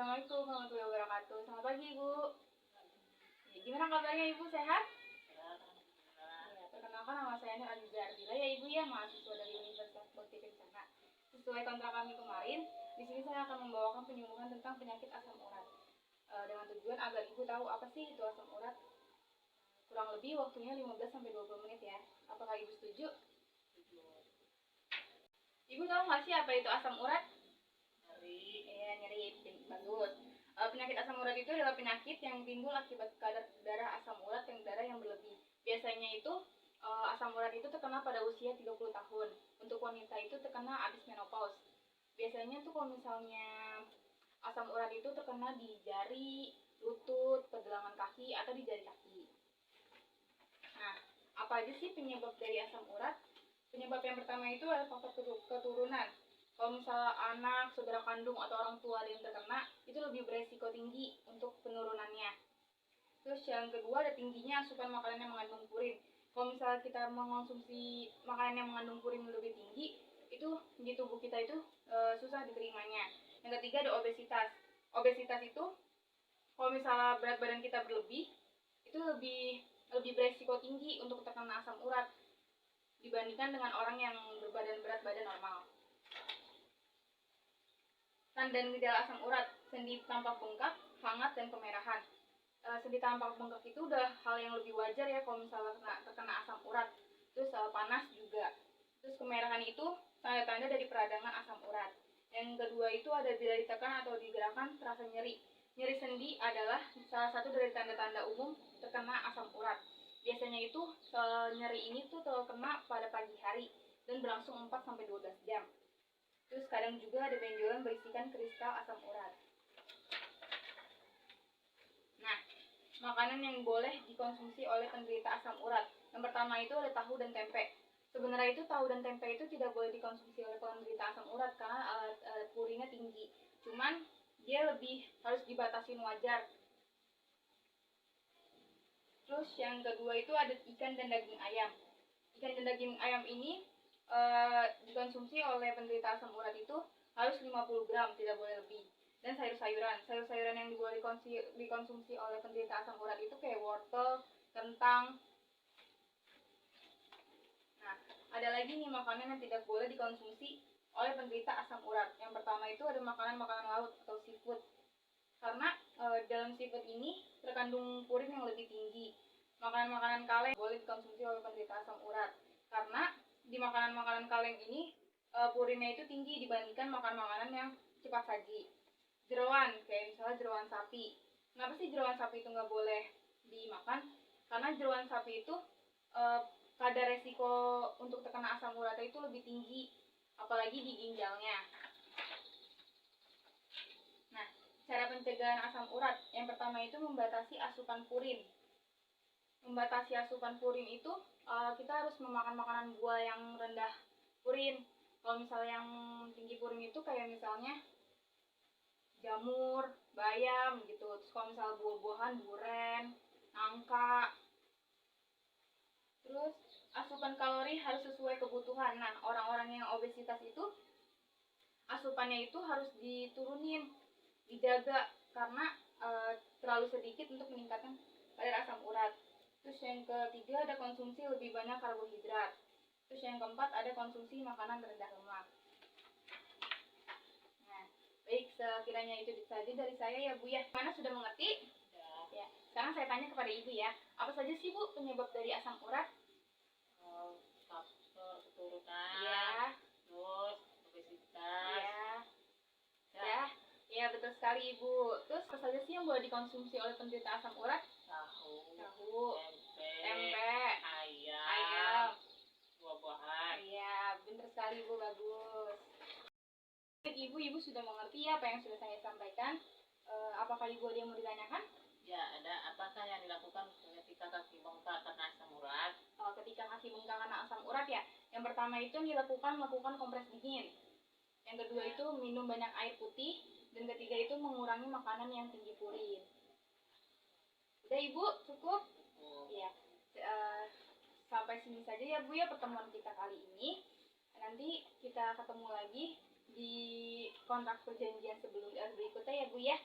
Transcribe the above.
Assalamualaikum warahmatullahi wabarakatuh. Selamat pagi, Ibu. Ya, gimana kabarnya, Ibu? Sehat? Ya, perkenalkan nama saya Nur Aziza Ardila ya, Ibu ya, mahasiswa dari Universitas Bakti Kencana. Sesuai kontrak kami kemarin, di sini saya akan membawakan penyuluhan tentang penyakit asam urat. Dengan tujuan agar Ibu tahu apa sih itu asam urat. Kurang lebih waktunya 15 sampai 20 menit ya. Apakah Ibu setuju? Ibu tahu nggak sih apa itu asam urat? Nyeri. Bagus. Penyakit asam urat itu adalah penyakit yang timbul akibat kadar darah asam urat yang berlebih. Biasanya itu asam urat itu terkena pada usia 30 tahun. Untuk wanita itu terkena habis menopause. Biasanya tuh kalau misalnya asam urat itu terkena di jari, lutut, pergelangan kaki, atau di jari kaki. Nah, apa aja sih penyebab dari asam urat? Penyebab yang pertama itu adalah faktor keturunan. Kalau misalnya anak, saudara kandung, atau orang tua yang terkena, itu lebih beresiko tinggi untuk penurunannya. Terus yang kedua ada tingginya asupan makanan yang mengandung purin. Kalau misalnya kita mengonsumsi makanan yang mengandung purin lebih tinggi, itu di tubuh kita itu susah diterimanya. Yang ketiga ada obesitas. Obesitas itu kalau misalnya berat badan kita berlebih, itu lebih beresiko tinggi untuk terkena asam urat dibandingkan dengan orang yang berbadan berat badan normal. Tanda dan gejala asam urat: sendi tampak bengkak, hangat, dan kemerahan. Sendi tampak bengkak itu udah hal yang lebih wajar ya kalau misalnya terkena asam urat. Terus panas juga. Terus kemerahan itu tanda-tanda dari peradangan asam urat. Yang kedua itu ada bila ditekan atau digerakkan terasa nyeri. Nyeri sendi adalah salah satu dari tanda-tanda umum terkena asam urat. Biasanya itu nyeri ini tuh terkena pada pagi hari dan berlangsung 4-12 jam. Terus kadang juga ada benjolan berisikan kristal asam urat. Nah, makanan yang boleh dikonsumsi oleh penderita asam urat. Yang pertama itu ada tahu dan tempe. Sebenarnya itu tahu dan tempe itu tidak boleh dikonsumsi oleh penderita asam urat karena purinnya tinggi. Cuman dia lebih harus dibatasin wajar. Terus yang kedua itu ada ikan dan daging ayam. Ikan dan daging ayam ini dikonsumsi oleh penderita asam urat itu harus 50 gram, tidak boleh lebih. Dan sayur-sayuran. Sayur-sayuran yang boleh dikonsumsi oleh penderita asam urat itu kayak wortel, kentang. Nah, ada lagi nih makanan yang tidak boleh dikonsumsi oleh penderita asam urat. Yang pertama itu ada makanan-makanan laut atau seafood. Karena dalam seafood ini terkandung purin yang lebih tinggi. Makanan-makanan kaleng boleh dikonsumsi oleh penderita asam urat. Karena di makanan-makanan kaleng ini purinnya itu tinggi dibandingkan makanan-makanan yang cepat saji. Jeroan, kayak misalnya jeroan sapi. Kenapa sih jeroan sapi itu nggak boleh dimakan? Karena jeroan sapi itu kadar resiko untuk terkena asam urat itu lebih tinggi, apalagi di ginjalnya. Nah, cara pencegahan asam urat yang pertama itu membatasi asupan purin. Membatasi asupan purin itu kita harus memakan makanan buah yang rendah purin. Kalau misalnya yang tinggi purin itu kayak misalnya jamur, bayam gitu. Terus kalau misalnya buah-buahan, duren, nangka. Terus asupan kalori harus sesuai kebutuhan. Nah, orang-orang yang obesitas itu asupannya itu harus diturunin, dijaga karena terlalu sedikit untuk meningkatkan kadar asam urat. Terus yang ketiga ada konsumsi lebih banyak karbohidrat. Terus yang keempat ada konsumsi makanan rendah lemak. Nah, baik, sekiranya itu saja dari saya ya Bu ya. Mana sudah mengerti? Ya. Sekarang saya tanya kepada Ibu ya. Apa saja sih Bu penyebab dari asam urat? Faktor keturunan. Ya. Terus obesitas. Ya. Ya, betul sekali Ibu. Terus apa saja sih yang boleh dikonsumsi oleh penderita asam urat? Tahu, tempe, ayam, buah-buahan. Iya, benar sekali Ibu, bagus. Ibu sudah mengerti ya apa yang sudah saya sampaikan. Apakah Ibu ada yang mau ditanyakan? Ya, ada apakah yang dilakukan ketika kaki bengkak karena asam urat? Ketika kaki bengkak karena asam urat ya, yang pertama itu melakukan kompres dingin. Yang kedua itu minum banyak air putih, dan ketiga itu mengurangi makanan yang tinggi purin. Udah Ibu, cukup? Iya. Sampai sini saja ya Bu ya pertemuan kita kali ini. Nanti kita ketemu lagi di kontrak perjanjian berikutnya ya Bu ya.